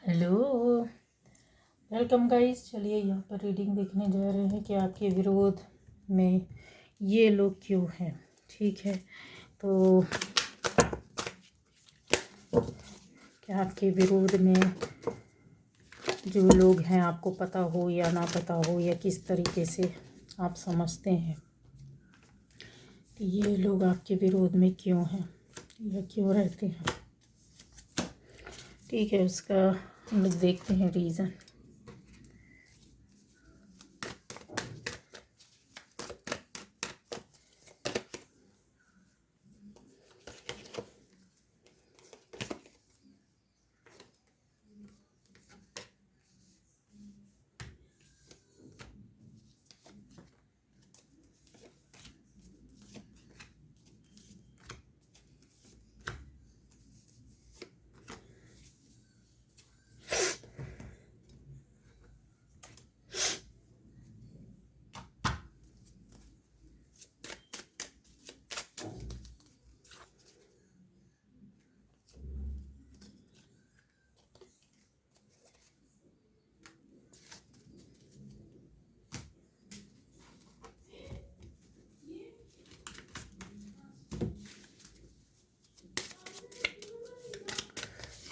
Hello, welcome guys. चलिए यहाँ पर रीडिंग देखने जा रहे हैं कि आपके विरोध में ये लोग क्यों हैं। ठीक है, तो क्या आपके विरोध में जो लोग हैं आपको पता हो या ना पता हो, या किस तरीके से आप समझते हैं कि ये लोग आपके विरोध में क्यों हैं या क्यों रहते हैं। ठीक है, उसका हम लोग देखते हैं रीज़न।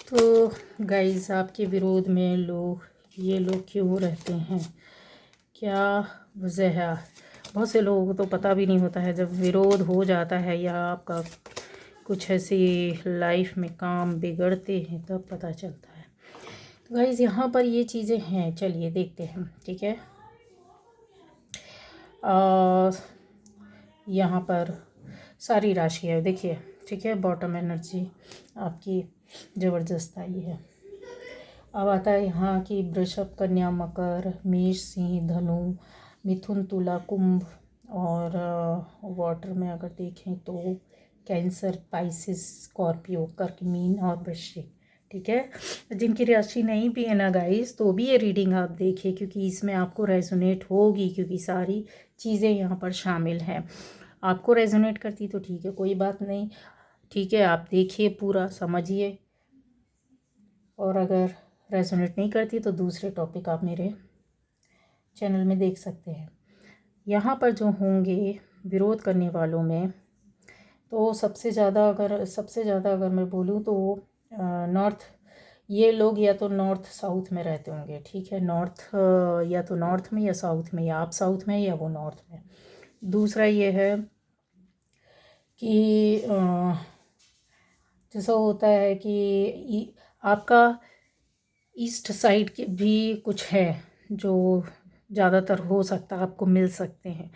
तो गाइस, आपके विरोध में ये लोग क्यों रहते हैं, क्या वजह है। बहुत से लोगों को तो पता भी नहीं होता है, जब विरोध हो जाता है या आपका कुछ ऐसी लाइफ में काम बिगड़ते हैं तब पता चलता है। तो गाइस, यहाँ पर ये चीज़ें हैं, चलिए देखते हैं। ठीक है, यहाँ पर सारी राशि है, देखिए। ठीक है, बॉटम एनर्जी आपकी ज़बरदस्त आई है। अब आता है यहाँ की वृषभ, कन्या, मकर, मेष, सिंह, धनु, मिथुन, तुला, कुंभ, और वाटर में अगर देखें तो कैंसर, पाइसिस, स्कॉर्पियो, कर्क, मीन और वृश्चिक। ठीक है, जिनकी राशि नहीं भी है ना गाइस, तो भी ये रीडिंग आप देखिए, क्योंकि इसमें आपको रेजोनेट होगी, क्योंकि सारी चीज़ें यहाँ पर शामिल हैं। आपको रेजोनेट करती तो ठीक है, कोई बात नहीं। ठीक है, आप देखिए, पूरा समझिए, और अगर रेजोनेट नहीं करती तो दूसरे टॉपिक आप मेरे चैनल में देख सकते हैं। यहाँ पर जो होंगे विरोध करने वालों में, तो सबसे ज़्यादा अगर मैं बोलूँ तो नॉर्थ, ये लोग या तो नॉर्थ साउथ में रहते होंगे। ठीक है, नॉर्थ या तो नॉर्थ में या साउथ में, या आप साउथ में या वो नॉर्थ में। दूसरा ये है कि जैसा होता है कि आपका ईस्ट साइड के भी कुछ है जो ज़्यादातर हो सकता है आपको मिल सकते हैं,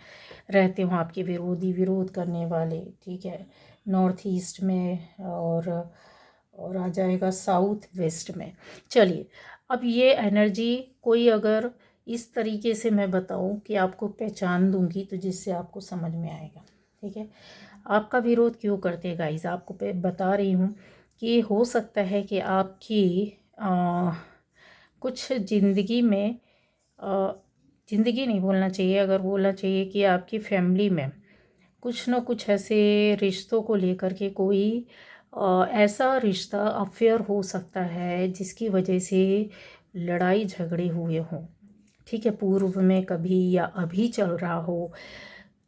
रहते हो आपके विरोध करने वाले। ठीक है, नॉर्थ ईस्ट में और आ जाएगा साउथ वेस्ट में। चलिए, अब ये एनर्जी कोई अगर इस तरीके से मैं बताऊं कि आपको पहचान दूंगी तो जिससे आपको समझ में आएगा। ठीक है, आपका विरोध क्यों करते हैं गाइस, आपको बता रही हूँ कि हो सकता है कि आपकी कुछ ज़िंदगी में ज़िंदगी नहीं बोलना चाहिए, अगर बोलना चाहिए कि आपकी फैमिली में कुछ ना कुछ ऐसे रिश्तों को लेकर के कोई ऐसा रिश्ता अफेयर हो सकता है जिसकी वजह से लड़ाई झगड़े हुए हों। ठीक है, पूर्व में कभी या अभी चल रहा हो,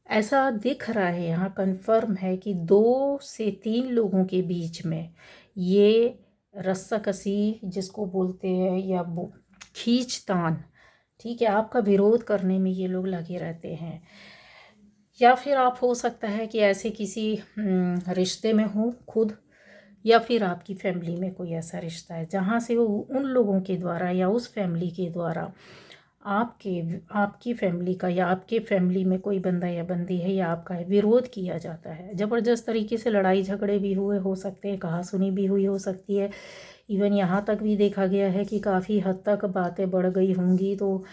ऐसा दिख रहा है। यहाँ कंफर्म है कि 2 से 3 लोगों के बीच में ये रस्साकसी जिसको बोलते हैं, या खींचतान। ठीक है, आपका विरोध करने में ये लोग लगे रहते हैं। या फिर आप हो सकता है कि ऐसे किसी रिश्ते में हो खुद, या फिर आपकी फैमिली में कोई ऐसा रिश्ता है जहाँ से वो उन लोगों के द्वारा या उस फैमिली के द्वारा आपकी फैमिली का या आपके फैमिली में कोई बंदा या बंदी है या आपका है, विरोध किया जाता है। ज़बरदस्त तरीके से लड़ाई झगड़े भी हुए हो सकते हैं, कहासुनी भी हुई हो सकती है। इवन यहाँ तक भी देखा गया है कि काफ़ी हद तक बातें बढ़ गई होंगी, तो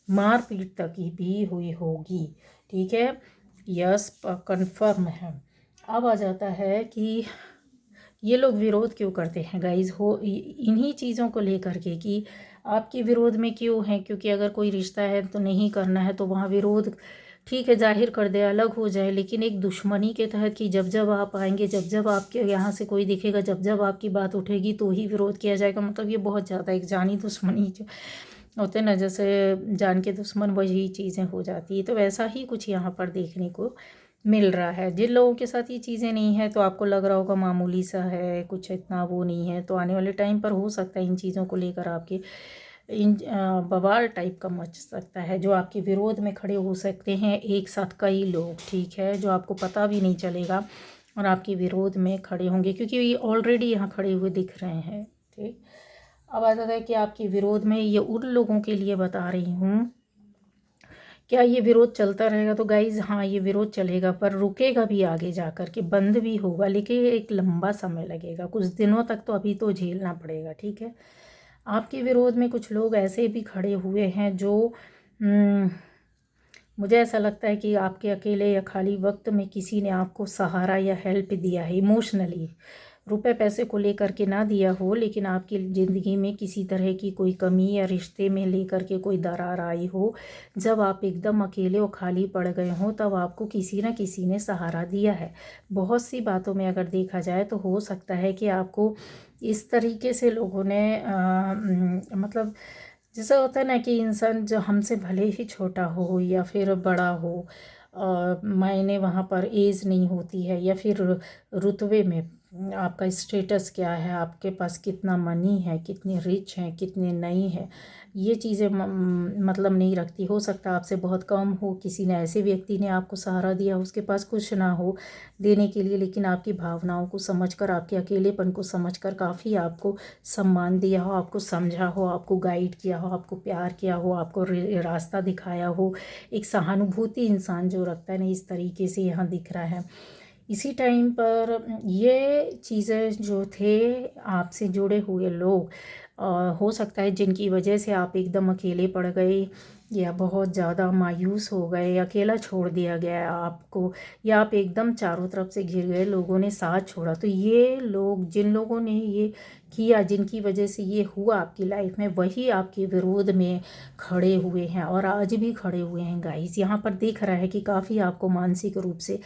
मारपीट तक ही भी हुई होगी। ठीक है, यस, कंफर्म है। अब आ जाता है कि ये लोग विरोध क्यों करते हैं गाइज, हो इन्हीं चीज़ों को लेकर के कि आपके विरोध में क्यों हैं, क्योंकि अगर कोई रिश्ता है तो नहीं करना है तो वहाँ विरोध ठीक है जाहिर कर दे, अलग हो जाए, लेकिन एक दुश्मनी के तहत कि जब जब आप आएंगे, जब जब आपके यहाँ से कोई दिखेगा, जब जब आपकी बात उठेगी तो ही विरोध किया जाएगा, मतलब ये बहुत ज़्यादा एक जानी दुश्मनी जो होते हैं ना, जैसे जान के दुश्मन वही चीज़ें हो जाती है। तो वैसा ही कुछ यहाँ पर देखने को मिल रहा है। जिन लोगों के साथ ये चीज़ें नहीं है तो आपको लग रहा होगा मामूली सा है, कुछ इतना वो नहीं है, तो आने वाले टाइम पर हो सकता है इन चीज़ों को लेकर आपके बवाल टाइप का मच सकता है, जो आपके विरोध में खड़े हो सकते हैं एक साथ कई लोग, ठीक है, जो आपको पता भी नहीं चलेगा और आपके विरोध में खड़े होंगे, क्योंकि ये ऑलरेडी यहाँ खड़े हुए दिख रहे हैं। ठीक, अब आ जाता है कि आपके विरोध में ये उन लोगों के लिए बता रही हूँ, क्या ये विरोध चलता रहेगा? तो गाइज़ हाँ, ये विरोध चलेगा, पर रुकेगा भी आगे जा कर के, बंद भी होगा, लेकिन एक लंबा समय लगेगा, कुछ दिनों तक तो अभी तो झेलना पड़ेगा। ठीक है, आपके विरोध में कुछ लोग ऐसे भी खड़े हुए हैं जो मुझे ऐसा लगता है कि आपके अकेले या खाली वक्त में किसी ने आपको सहारा या हेल्प दिया है इमोशनली, रुपए पैसे को लेकर के ना दिया हो, लेकिन आपकी ज़िंदगी में किसी तरह की कोई कमी या रिश्ते में लेकर के कोई दरार आई हो, जब आप एकदम अकेले और खाली पड़ गए हों, तब आपको किसी न किसी ने सहारा दिया है। बहुत सी बातों में अगर देखा जाए तो हो सकता है कि आपको इस तरीके से लोगों ने मतलब जैसा होता है ना कि इंसान जो हमसे भले ही छोटा हो या फिर बड़ा हो, मायने वहाँ पर एज नहीं होती है, या फिर रुतबे में आपका स्टेटस क्या है, आपके पास कितना मनी है, कितने रिच हैं, कितने नहीं है, ये चीज़ें मतलब नहीं रखती। हो सकता है आपसे बहुत कम हो, किसी ने ऐसे व्यक्ति ने आपको सहारा दिया, उसके पास कुछ ना हो देने के लिए, लेकिन आपकी भावनाओं को समझकर, आपके अकेलेपन को समझकर काफ़ी आपको सम्मान दिया हो, आपको समझा हो, आपको गाइड किया हो, आपको प्यार किया हो, आपको रास्ता दिखाया हो। एक सहानुभूति इंसान जो रखता है ना, इस तरीके से यहाँ दिख रहा है। इसी टाइम पर ये चीज़ें जो थे आपसे जुड़े हुए लोग, हो सकता है जिनकी वजह से आप एकदम अकेले पड़ गए, या बहुत ज़्यादा मायूस हो गए, अकेला छोड़ दिया गया आपको, या आप एकदम चारों तरफ से घिर गए, लोगों ने साथ छोड़ा। तो ये लोग, जिन लोगों ने ये किया, जिनकी वजह से ये हुआ आपकी लाइफ में, वही आपके विरोध में खड़े हुए हैं और आज भी खड़े हुए हैं गाइस। यहाँ पर दिख रहा है कि काफ़ी आपको मानसिक रूप से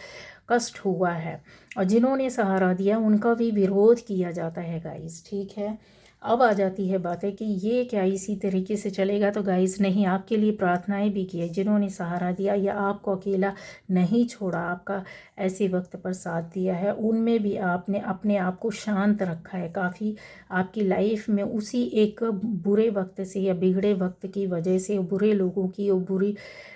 कष्ट हुआ है, और जिन्होंने सहारा दिया उनका भी विरोध किया जाता है गाइस। ठीक है, अब आ जाती है बातें कि ये क्या इसी तरीके से चलेगा? तो गाइस नहीं, आपके लिए प्रार्थनाएं भी की है, जिन्होंने सहारा दिया या आपको अकेला नहीं छोड़ा, आपका ऐसे वक्त पर साथ दिया है, उनमें भी आपने अपने आप को शांत रखा है। काफ़ी आपकी लाइफ में उसी एक बुरे वक्त से या बिगड़े वक्त की वजह से, बुरे लोगों की और बुरी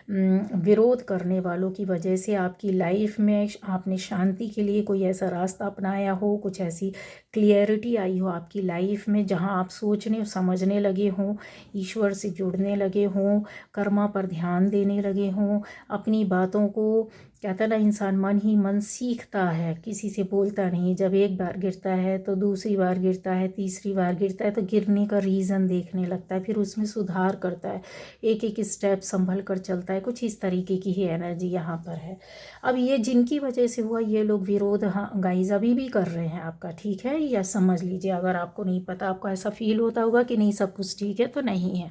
विरोध करने वालों की वजह से आपकी लाइफ में आपने शांति के लिए कोई ऐसा रास्ता अपनाया हो, कुछ ऐसी क्लियरिटी आई हो आपकी लाइफ में, जहां आप सोचने और समझने लगे हों, ईश्वर से जुड़ने लगे हों, कर्मा पर ध्यान देने लगे हों, अपनी बातों को, कहता है ना इंसान मन ही मन सीखता है, किसी से बोलता नहीं। जब एक बार गिरता है तो दूसरी बार गिरता है, तीसरी बार गिरता है तो गिरने का रीज़न देखने लगता है, फिर उसमें सुधार करता है, एक एक स्टेप संभल कर चलता है। कुछ इस तरीके की ही एनर्जी यहाँ पर है। अब ये जिनकी वजह से हुआ, ये लोग विरोध हाँ गाइज अभी भी कर रहे हैं आपका, ठीक है, या समझ लीजिए। अगर आपको नहीं पता, आपको ऐसा फील होता होगा कि नहीं सब कुछ ठीक है, तो नहीं है,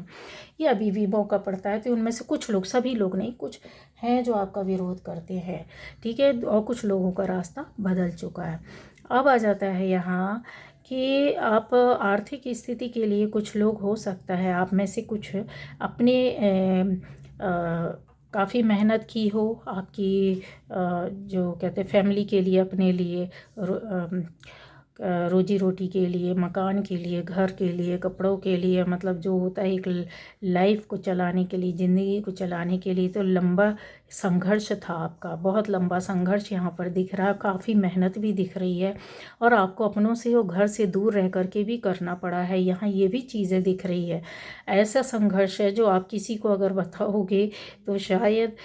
ये अभी भी मौका पड़ता है। तो उनमें से कुछ लोग, सभी लोग नहीं, कुछ हैं जो आपका विरोध करते हैं, ठीक है, और कुछ लोगों का रास्ता बदल चुका है। अब आ जाता है यहाँ कि आप आर्थिक स्थिति के लिए, कुछ लोग, हो सकता है आप में से कुछ अपने काफ़ी मेहनत की हो, आपकी जो कहते हैं फैमिली के लिए, अपने लिए, रोजी रोटी के लिए, मकान के लिए, घर के लिए, कपड़ों के लिए, मतलब जो होता है एक लाइफ को चलाने के लिए, ज़िंदगी को चलाने के लिए, तो लंबा संघर्ष था आपका, बहुत लंबा संघर्ष यहाँ पर दिख रहा है, काफ़ी मेहनत भी दिख रही है, और आपको अपनों से और घर से दूर रह कर के भी करना पड़ा है, यहाँ ये भी चीज़ें दिख रही है। ऐसा संघर्ष है जो आप किसी को अगर बताओगे तो शायद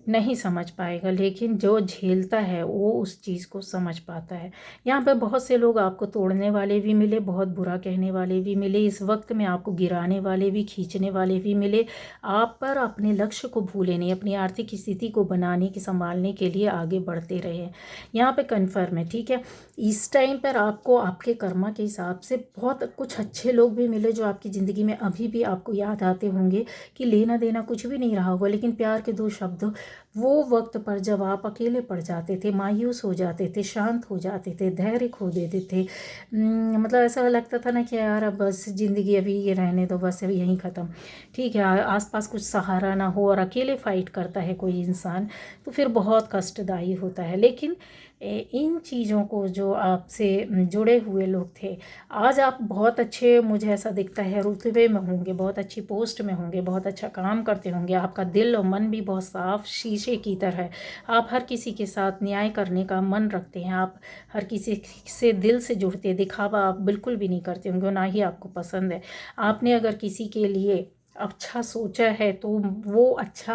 नहीं समझ पाएगा, लेकिन जो झेलता है वो उस चीज़ को समझ पाता है। यहाँ पे बहुत से लोग आपको तोड़ने वाले भी मिले, बहुत बुरा कहने वाले भी मिले, इस वक्त में आपको गिराने वाले भी, खींचने वाले भी मिले। आप पर अपने लक्ष्य को भूले नहीं, अपनी आर्थिक स्थिति को बनाने की, संभालने के लिए आगे बढ़ते रहे। यहाँ पे कन्फर्म है, ठीक है। इस टाइम पर आपको आपके कर्मा के हिसाब से बहुत कुछ अच्छे लोग भी मिले जो आपकी ज़िंदगी में अभी भी आपको याद आते होंगे, कि लेना देना कुछ भी नहीं रहा होगा, लेकिन प्यार के दो शब्द वो वक्त पर जब आप अकेले पड़ जाते थे, मायूस हो जाते थे, शांत हो जाते थे, धैर्य खो देते थे, मतलब ऐसा लगता था ना कि यार अब बस ज़िंदगी अभी ये रहने दो, बस अभी यहीं ख़त्म, ठीक है। आसपास कुछ सहारा ना हो और अकेले फाइट करता है कोई इंसान, तो फिर बहुत कष्टदायी होता है। लेकिन इन चीज़ों को जो आपसे जुड़े हुए लोग थे, आज आप बहुत अच्छे, मुझे ऐसा दिखता है, रुतबे में होंगे, बहुत अच्छी पोस्ट में होंगे, बहुत अच्छा काम करते होंगे, आपका दिल और मन भी बहुत साफ शीशे की तरह है। आप हर किसी के साथ न्याय करने का मन रखते हैं, आप हर किसी से दिल से जुड़ते हैं, दिखावा आप बिल्कुल भी नहीं करते होंगे, ना ही आपको पसंद है। आपने अगर किसी के लिए अच्छा सोचा है तो वो अच्छा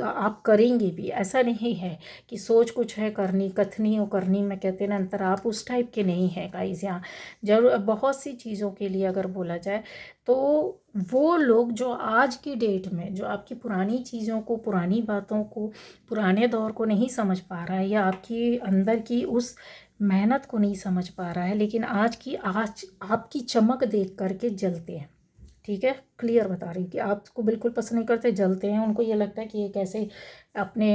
आप करेंगे भी, ऐसा नहीं है कि सोच कुछ है करनी कथनी और करनी में कहते हैं ना अंतर, आप उस टाइप के नहीं हैं गाइस। यहाँ जरूर बहुत सी चीज़ों के लिए अगर बोला जाए तो वो लोग जो आज की डेट में जो आपकी पुरानी चीज़ों को, पुरानी बातों को, पुराने दौर को नहीं समझ पा रहा है, या आपकी अंदर की उस मेहनत को नहीं समझ पा रहा है, लेकिन आज आपकी चमक देख करके जलते हैं, ठीक है। क्लियर बता रही कि आपको बिल्कुल पसंद नहीं करते, जलते हैं। उनको ये लगता है कि ये कैसे अपने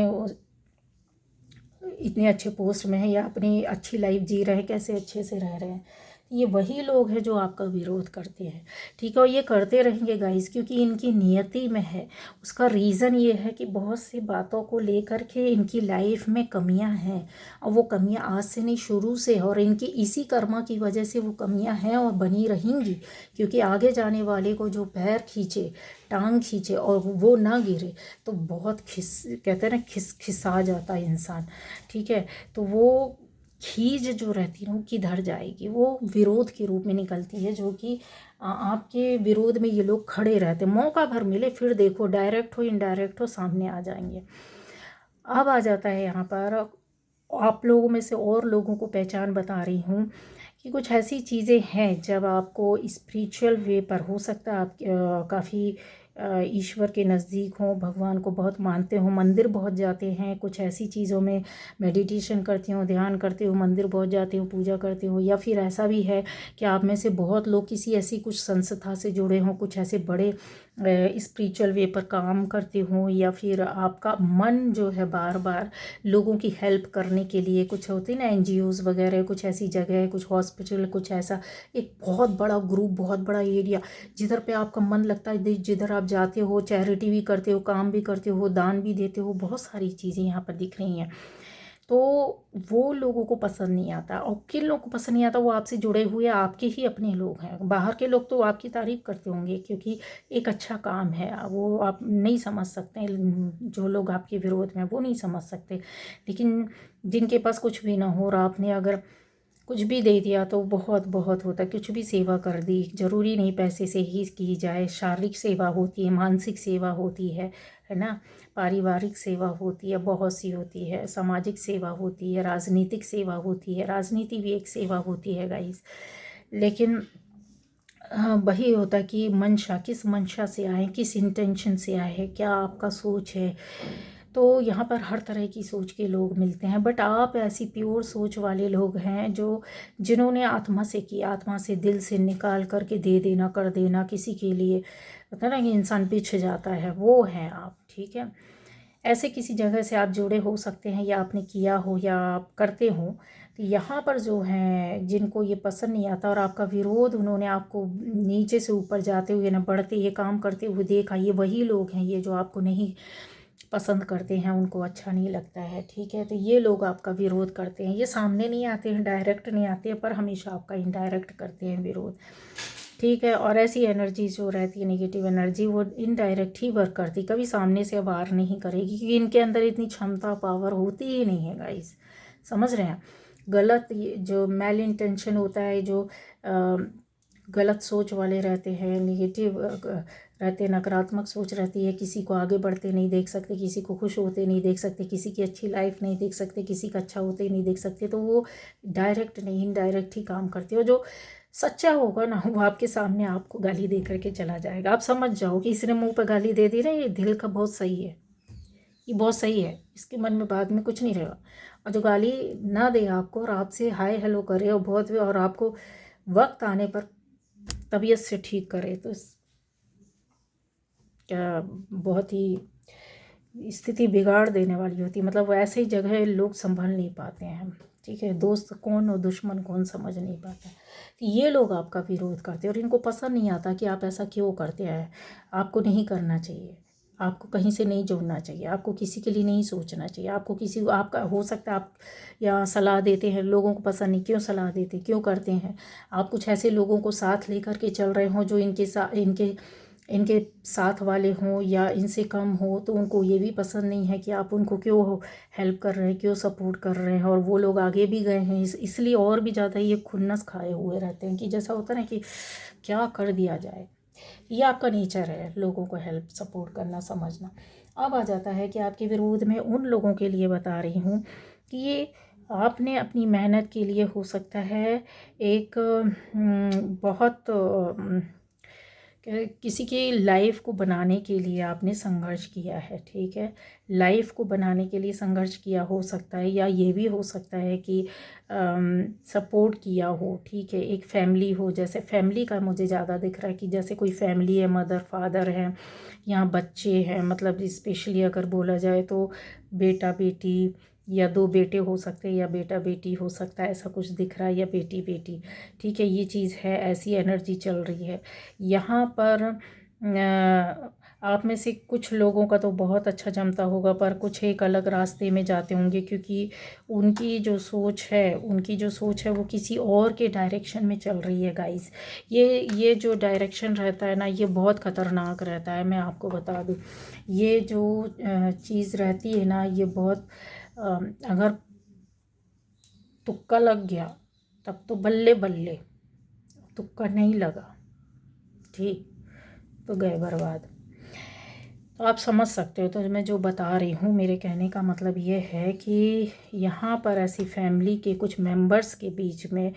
इतने अच्छे पोस्ट में है या अपनी अच्छी लाइफ जी रहे हैं, कैसे अच्छे से रह रहे हैं। ये वही लोग हैं जो आपका विरोध करते हैं, ठीक है। और ये करते रहेंगे गाइस, क्योंकि इनकी नियति में है। उसका रीज़न ये है कि बहुत सी बातों को लेकर के इनकी लाइफ में कमियां हैं, और वो कमियां आज से नहीं, शुरू से है, और इनकी इसी कर्मा की वजह से वो कमियां हैं और बनी रहेंगी। क्योंकि आगे जाने वाले को जो पैर खींचे, टांग खींचे और वो ना गिरे, तो बहुत कहते हैं ना खिसा जाता है इंसान, ठीक है। तो वो खीज जो रहती है वो किधर जाएगी, वो विरोध के रूप में निकलती है, जो कि आपके विरोध में ये लोग खड़े रहते, मौका भर मिले फिर देखो, डायरेक्ट हो इनडायरेक्ट हो, सामने आ जाएंगे। अब आ जाता है यहाँ पर, आप लोगों में से और लोगों को पहचान बता रही हूँ कि कुछ ऐसी चीज़ें हैं जब आपको स्पिरिचुअल वे पर, हो सकता है आप काफ़ी ईश्वर के नज़दीक हों, भगवान को बहुत मानते हो, मंदिर बहुत जाते हैं, कुछ ऐसी चीज़ों में मेडिटेशन करते हो, ध्यान करते हो, मंदिर बहुत जाते हो, पूजा करते हो, या फिर ऐसा भी है कि आप में से बहुत लोग किसी ऐसी कुछ संस्था से जुड़े हों, कुछ ऐसे बड़े स्पिरिचुअल वे पर काम करते हो, या फिर आपका मन जो है बार बार लोगों की हेल्प करने के लिए, कुछ होती है ना एनजीओज़ वगैरह, कुछ ऐसी जगह, कुछ हॉस्पिटल, कुछ ऐसा एक बहुत बड़ा ग्रुप, बहुत बड़ा एरिया जिधर पे आपका मन लगता है, जिधर आप जाते हो, चैरिटी भी करते हो, काम भी करते हो, दान भी देते हो, बहुत सारी चीज़ें यहाँ पर दिख रही हैं। तो वो लोगों को पसंद नहीं आता, और किन लोगों को पसंद नहीं आता, वो आपसे जुड़े हुए आपके ही अपने लोग हैं। बाहर के लोग तो आपकी तारीफ़ करते होंगे क्योंकि एक अच्छा काम है, वो आप नहीं समझ सकते, जो लोग आपके विरोध में वो नहीं समझ सकते। लेकिन जिनके पास कुछ भी ना हो और आपने अगर कुछ भी दे दिया तो बहुत बहुत होता है, कुछ भी सेवा कर दी, ज़रूरी नहीं पैसे से ही की जाए, शारीरिक सेवा होती है, मानसिक सेवा होती है ना, पारिवारिक सेवा होती है, बहुत सी होती है, सामाजिक सेवा होती है, राजनीतिक सेवा होती है, राजनीति भी एक सेवा होती है गाइस। लेकिन वही होता है कि मंशा, किस मंशा से आए, किस इंटेंशन से आए, क्या आपका सोच है। तो यहाँ पर हर तरह की सोच के लोग मिलते हैं, बट आप ऐसी प्योर सोच वाले लोग हैं जो जिन्होंने आत्मा से किया, आत्मा से, दिल से निकाल करके दे देना, कर देना किसी के लिए, होता है ना कि इंसान पिछ जाता है, वो हैं आप, ठीक है। ऐसे किसी जगह से आप जुड़े हो सकते हैं, या आपने किया हो या आप करते हो। तो यहाँ पर जो हैं जिनको ये पसंद नहीं आता और आपका विरोध, उन्होंने आपको नीचे से ऊपर जाते हुए ना, बढ़ते, ये काम करते हुए देखा, ये वही लोग हैं, ये जो आपको नहीं पसंद करते हैं, उनको अच्छा नहीं लगता है, ठीक है। तो ये लोग आपका विरोध करते हैं, ये सामने नहीं आते हैं, डायरेक्ट नहीं आते हैं, पर हमेशा आपका इनडायरेक्ट करते हैं विरोध, ठीक है। और ऐसी एनर्जी जो रहती है, नेगेटिव एनर्जी, वो इनडायरेक्ट ही वर्क करती, कभी सामने से वार नहीं करेगी, क्योंकि इनके अंदर इतनी क्षमता, पावर होती ही नहीं है गाइस, समझ रहे हैं। गलत जो मैल इंटेंशन होता है, जो गलत सोच वाले रहते हैं, नेगेटिव रहते हैं, नकारात्मक सोच रहती है, किसी को आगे बढ़ते नहीं देख सकते, किसी को खुश होते नहीं देख सकते, किसी की अच्छी लाइफ नहीं देख सकते, किसी का अच्छा होते नहीं देख सकते, तो वो डायरेक्ट नहीं इनडायरेक्ट ही काम करते हो। जो सच्चा होगा ना वो आपके सामने आपको गाली दे करके चला जाएगा। आप समझ जाओ कि इसने मुंह पे गाली दे दी ना, ये दिल का बहुत सही है, ये बहुत सही है, इसके मन में बाद में कुछ नहीं रहेगा। और जो गाली ना दे आपको और आपसे हाय हेलो करे और बहुत और आपको वक्त आने पर तबीयत से ठीक करे, तो क्या बहुत ही स्थिति बिगाड़ देने वाली होती है। मतलब ऐसी जगह लोग संभल नहीं पाते हैं, ठीक है। दोस्त कौन और दुश्मन कौन समझ नहीं पाता। तो ये लोग आपका विरोध करते हैं और इनको पसंद नहीं आता कि आप ऐसा क्यों करते हैं। आपको नहीं करना चाहिए, आपको कहीं से नहीं जुड़ना चाहिए, आपको किसी के लिए नहीं सोचना चाहिए, आपको किसी को आपका हो सकता है आप या सलाह देते हैं, लोगों को पसंद नहीं, क्यों सलाह देते, क्यों करते हैं। आप कुछ ऐसे लोगों को साथ लेकर के चल रहे हों जो इनके साथ वाले हों या इनसे कम हो, तो उनको ये भी पसंद नहीं है कि आप उनको क्यों हेल्प कर रहे हैं, क्यों सपोर्ट कर रहे हैं। और वो लोग आगे भी गए हैं, इसलिए और भी ज़्यादा ये खुन्नस खाए हुए रहते हैं कि जैसा होता है ना कि क्या कर दिया जाए। ये आपका नेचर है, लोगों को हेल्प सपोर्ट करना, समझना। अब आ जाता है कि आपके विरोध में उन लोगों के लिए बता रही हूँ कि ये आपने अपनी मेहनत के लिए हो सकता है एक बहुत किसी की लाइफ को बनाने के लिए आपने संघर्ष किया है, ठीक है। लाइफ को बनाने के लिए संघर्ष किया हो सकता है, या ये भी हो सकता है कि सपोर्ट किया हो, ठीक है। एक फैमिली हो, जैसे फैमिली का मुझे ज़्यादा दिख रहा है कि जैसे कोई फैमिली है, मदर फादर है, यहाँ बच्चे हैं, मतलब स्पेशली अगर बोला जाए तो बेटा बेटी या दो बेटे हो सकते हैं या बेटा बेटी हो सकता है, ऐसा कुछ दिख रहा है, या बेटी बेटी, ठीक है। ये चीज़ है, ऐसी एनर्जी चल रही है यहाँ पर। आप में से कुछ लोगों का तो बहुत अच्छा जमता होगा, पर कुछ एक अलग रास्ते में जाते होंगे, क्योंकि उनकी जो सोच है वो किसी और के डायरेक्शन में चल रही है गाइस। ये जो डायरेक्शन रहता है ना, ये बहुत ख़तरनाक रहता है, मैं आपको बता दूँ। ये जो चीज़ रहती है ना, ये बहुत अगर तुक्का लग गया तब तो बल्ले बल्ले, तुक्का नहीं लगा, ठीक, तो गए बर्बाद। तो आप समझ सकते हो। तो मैं जो बता रही हूँ, मेरे कहने का मतलब ये है कि यहाँ पर ऐसी फैमिली के कुछ मेंबर्स के बीच में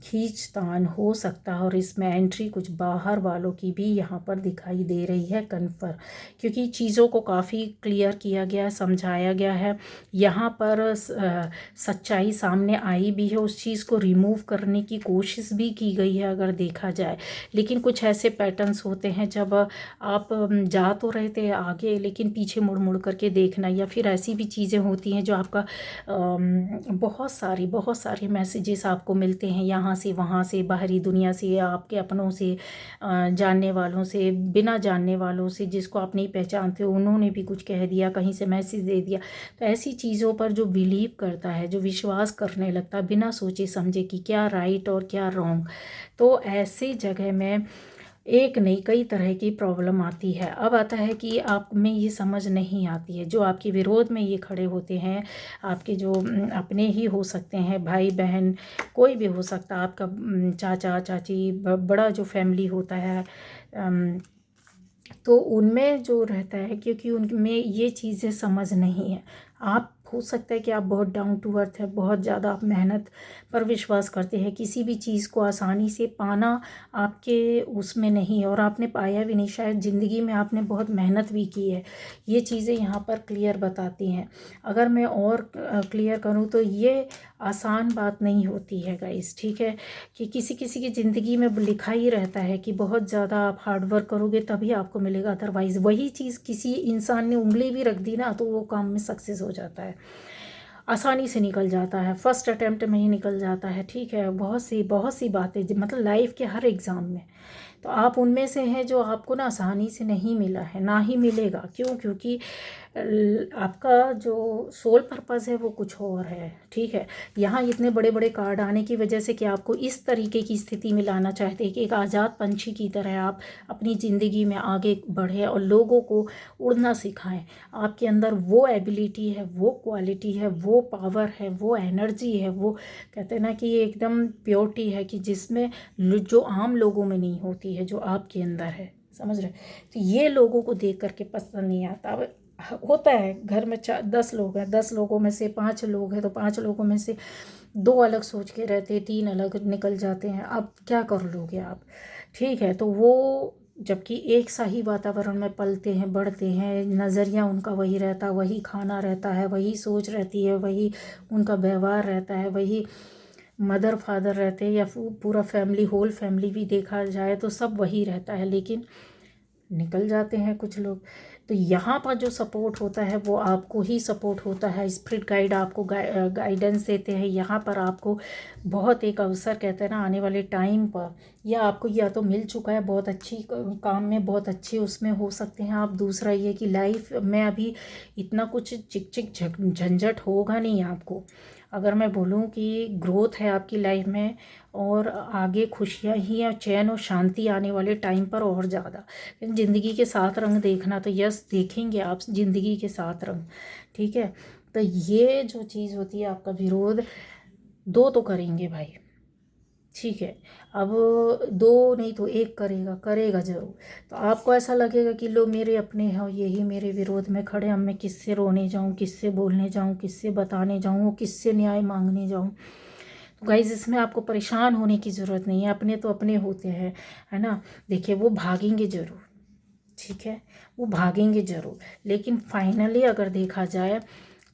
खींचतान हो सकता है, और इसमें एंट्री कुछ बाहर वालों की भी यहाँ पर दिखाई दे रही है कन्फर्म, क्योंकि चीज़ों को काफ़ी क्लियर किया गया है, समझाया गया है। यहाँ पर सच्चाई सामने आई भी है, उस चीज़ को रिमूव करने की कोशिश भी की गई है अगर देखा जाए। लेकिन कुछ ऐसे पैटर्न्स होते हैं जब आप जा तो रहे थे आगे, लेकिन पीछे मुड़ मुड़ करके देखना, या फिर ऐसी भी चीज़ें होती हैं जो आपका बहुत सारे मैसेजेस आपको मिलते हैं यहाँ से वहाँ से, बाहरी दुनिया से, आपके अपनों से, जानने वालों से, बिना जानने वालों से, जिसको आप नहीं पहचानते हो, उन्होंने भी कुछ कह दिया, कहीं से मैसेज दे दिया। तो ऐसी चीज़ों पर जो बिलीव करता है, जो विश्वास करने लगता है बिना सोचे समझे कि क्या राइट और क्या रॉन्ग, तो ऐसी जगह में एक नहीं कई तरह की प्रॉब्लम आती है। अब आता है कि आप में ये समझ नहीं आती है, जो आपके विरोध में ये खड़े होते हैं, आपके जो अपने ही हो सकते हैं, भाई बहन कोई भी हो सकता है, आपका चाचा चाची, बड़ा जो फैमिली होता है, तो उनमें जो रहता है, क्योंकि उनमें ये चीज़ें समझ नहीं है। आप हो सकता है कि आप बहुत डाउन टू अर्थ है, बहुत ज़्यादा आप मेहनत पर विश्वास करते हैं, किसी भी चीज़ को आसानी से पाना आपके उसमें नहीं है, और आपने पाया भी नहीं, शायद ज़िंदगी में आपने बहुत मेहनत भी की है। ये चीज़ें यहाँ पर क्लियर बताती हैं। अगर मैं और क्लियर करूँ तो ये आसान बात नहीं होती है गाइस, ठीक है, कि किसी किसी की ज़िंदगी में लिखा ही रहता है कि बहुत ज़्यादा आप हार्डवर्क करोगे तभी आपको मिलेगा, अदरवाइज़ वही चीज़ किसी इंसान ने उंगली भी रख दी ना तो वो काम में सक्सेस हो जाता है, आसानी से निकल जाता है, फर्स्ट अटेम्प्ट में ही निकल जाता है, ठीक है। बहुत सी बातें मतलब लाइफ के हर एग्ज़ाम में, तो आप उनमें से हैं जो आपको ना आसानी से नहीं मिला है, ना ही मिलेगा। क्यों? क्योंकि आपका जो सोल पर्पज़ है वो कुछ और है, ठीक है। यहाँ इतने बड़े बड़े कार्ड आने की वजह से कि आपको इस तरीके की स्थिति में लाना चाहते हैं कि एक आज़ाद पंछी की तरह आप अपनी ज़िंदगी में आगे बढ़ें और लोगों को उड़ना सिखाएं। आपके अंदर वो एबिलिटी है, वो क्वालिटी है, वो पावर है, वो एनर्जी है, वो कहते हैं ना कि ये एकदम प्योरिटी है कि जिसमें जो आम लोगों में नहीं होती है, जो आपके अंदर है, समझ रहे। तो ये लोगों को देख करके पसंद नहीं आता। अब होता है घर में 10 लोग हैं, 10 लोगों में से 5 लोग हैं, तो 5 लोगों में से 2 अलग सोच के रहते, 3 अलग निकल जाते हैं। अब क्या कर लोगे आप, ठीक है। तो वो जबकि एक सा ही वातावरण में पलते हैं, बढ़ते हैं, नज़रिया उनका वही रहता, वही खाना रहता है, वही सोच रहती है, वही उनका व्यवहार रहता है, वही मदर फादर रहते हैं, या पूरा फैमिली, होल फैमिली भी देखा जाए तो सब वही रहता है, लेकिन निकल जाते हैं कुछ लोग। तो यहाँ पर जो सपोर्ट होता है वो आपको ही सपोर्ट होता है। स्पिरिट गाइड आपको गाइडेंस देते हैं यहाँ पर। आपको बहुत एक अवसर, कहते हैं ना, आने वाले टाइम पर या आपको या तो मिल चुका है, बहुत अच्छी काम में, बहुत अच्छे उसमें हो सकते हैं आप। दूसरा ये कि लाइफ में अभी इतना कुछ चिक चिक झंझट होगा नहीं आपको। अगर मैं बोलूँ कि ग्रोथ है आपकी लाइफ में और आगे खुशियाँ ही और चैन और शांति आने वाले टाइम पर और ज़्यादा। ज़िंदगी के 7 रंग देखना तो यस देखेंगे आप, ज़िंदगी के 7 रंग, ठीक है। तो ये जो चीज़ होती है, आपका विरोध 2 तो करेंगे भाई, ठीक है। अब 2 नहीं तो 1 करेगा ज़रूर। तो आपको ऐसा लगेगा कि लो मेरे अपने हैं, यही मेरे विरोध में खड़े, अब मैं किससे रोने जाऊँ, किससे बोलने जाऊँ, किससे बताने जाऊँ, किससे न्याय मांगने जाऊँ। तो गाइज़ इसमें आपको परेशान होने की ज़रूरत नहीं है, अपने तो अपने होते हैं, है ना। देखिए वो भागेंगे ज़रूर, ठीक है, वो भागेंगे ज़रूर, लेकिन फाइनली अगर देखा जाए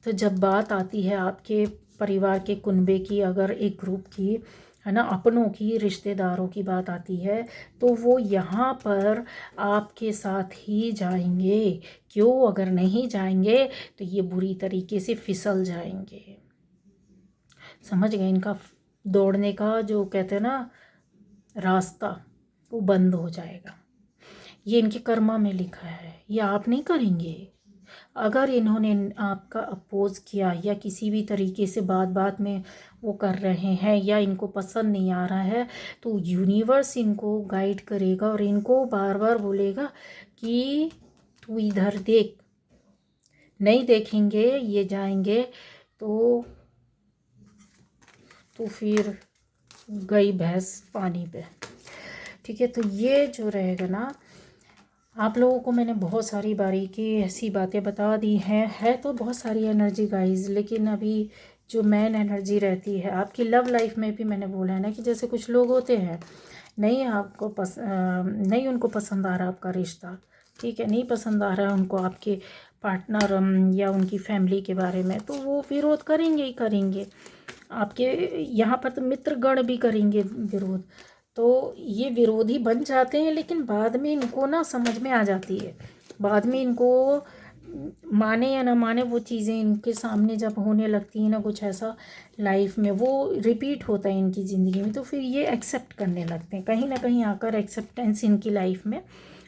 तो जब बात आती है आपके परिवार के कुनबे की, अगर एक ग्रुप की, है ना, अपनों की, रिश्तेदारों की बात आती है, तो वो यहाँ पर आपके साथ ही जाएंगे। क्यों, अगर नहीं जाएंगे तो ये बुरी तरीके से फिसल जाएंगे, समझ गए। इनका दौड़ने का जो कहते हैं ना रास्ता, वो बंद हो जाएगा। ये इनके कर्मा में लिखा है, ये आप नहीं करेंगे। अगर इन्होंने आपका अपोज किया या किसी भी तरीके से बात बात में वो कर रहे हैं या इनको पसंद नहीं आ रहा है, तो यूनिवर्स इनको गाइड करेगा और इनको बार बार बोलेगा कि तू इधर देख। नहीं देखेंगे, ये जाएंगे तो फिर गई भैंस पानी पे, ठीक है। तो ये जो रहेगा ना, आप लोगों को मैंने बहुत सारी बारीकी ऐसी बातें बता दी हैं, है तो बहुत सारी एनर्जी गाइज, लेकिन अभी जो मेन एनर्जी रहती है आपकी लव लाइफ में भी मैंने बोला है ना कि जैसे कुछ लोग होते हैं, नहीं उनको पसंद आ रहा आपका रिश्ता, ठीक है, नहीं पसंद आ रहा है उनको आपके पार्टनर या उनकी फैमिली के बारे में, तो वो विरोध करेंगे ही करेंगे। आपके यहाँ पर तो मित्रगण भी करेंगे विरोध। तो ये विरोधी बन जाते हैं, लेकिन बाद में इनको ना समझ में आ जाती है, बाद में इनको माने या ना माने वो चीज़ें इनके सामने जब होने लगती हैं ना, कुछ ऐसा लाइफ में वो रिपीट होता है इनकी ज़िंदगी में, तो फिर ये एक्सेप्ट करने लगते हैं, कहीं ना कहीं आकर एक्सेप्टेंस इनकी लाइफ में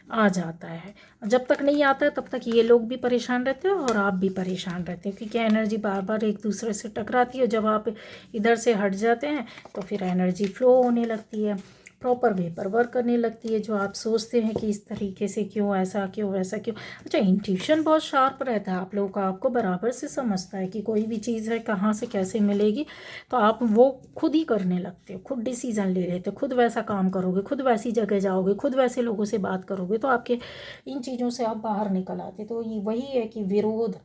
आ जाता है। जब तक नहीं आता है तब तक ये लोग भी परेशान रहते हैं और आप भी परेशान रहते हैं, क्योंकि एनर्जी बार बार एक दूसरे से टकराती है। जब आप इधर से हट जाते हैं तो फिर एनर्जी फ्लो होने लगती है, प्रॉपर वे पर वर्क करने लगती है। जो आप सोचते हैं कि इस तरीके से क्यों ऐसा, क्यों वैसा, क्यों। अच्छा, इंट्यूशन बहुत शार्प रहता है आप लोगों का, आपको बराबर से समझता है कि कोई भी चीज़ है कहाँ से कैसे मिलेगी, तो आप वो खुद ही करने लगते हो, खुद डिसीज़न ले लेते हो, खुद वैसा काम करोगे, खुद वैसी जगह जाओगे, खुद वैसे लोगों से बात करोगे, तो आपके इन चीज़ों से आप बाहर निकल आते। तो ये वही है कि विरोध,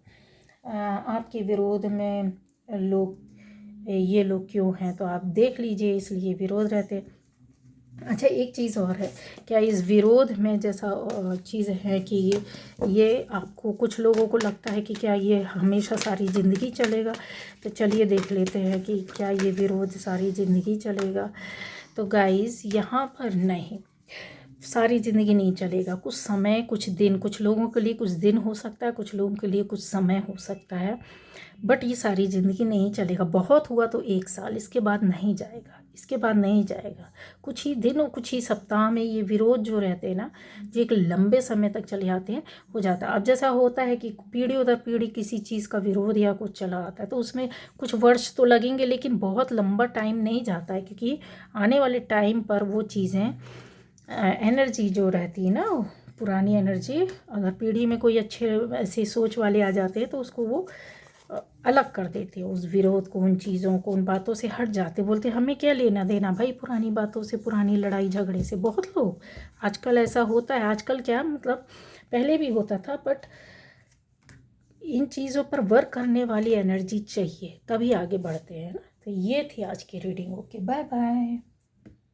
आपके विरोध में ये लोग क्यों हैं, तो आप देख लीजिए, इसलिए विरोध रहते। अच्छा, एक चीज़ और है, क्या इस विरोध में जैसा चीज़ है कि ये आपको, कुछ लोगों को लगता है कि क्या ये हमेशा सारी ज़िंदगी चलेगा, तो चलिए देख लेते हैं कि क्या ये विरोध सारी ज़िंदगी चलेगा। तो गाइस यहाँ पर नहीं, सारी ज़िंदगी नहीं चलेगा, कुछ समय, कुछ दिन, कुछ लोगों के लिए कुछ दिन हो सकता है, कुछ लोगों के लिए कुछ समय हो सकता है, बट ये सारी ज़िंदगी नहीं चलेगा। बहुत हुआ तो 1 साल, इसके बाद नहीं जाएगा, इसके बाद नहीं जाएगा। कुछ ही दिन और कुछ ही सप्ताह में ये विरोध जो रहते हैं ना, जो एक लंबे समय तक चले आते हैं, हो जाता है। अब जैसा होता है कि पीढ़ी दर पीढ़ी किसी चीज़ का विरोध या कुछ चला आता है तो उसमें कुछ वर्ष तो लगेंगे, लेकिन बहुत लंबा टाइम नहीं जाता है, क्योंकि आने वाले टाइम पर वो चीज़ें एनर्जी जो रहती है ना, पुरानी एनर्जी, अगर पीढ़ी में कोई अच्छे ऐसे सोच वाले आ जाते हैं तो उसको वो अलग कर देते हैं, उस विरोध को, उन चीज़ों को, उन बातों से हट जाते, बोलते हमें क्या लेना देना भाई पुरानी बातों से, पुरानी लड़ाई झगड़े से। बहुत लोग आजकल ऐसा होता है। आजकल क्या मतलब, पहले भी होता था, बट इन चीज़ों पर वर्क करने वाली एनर्जी चाहिए, तभी आगे बढ़ते हैं ना। तो ये थी आज की रीडिंग। Okay, bye bye.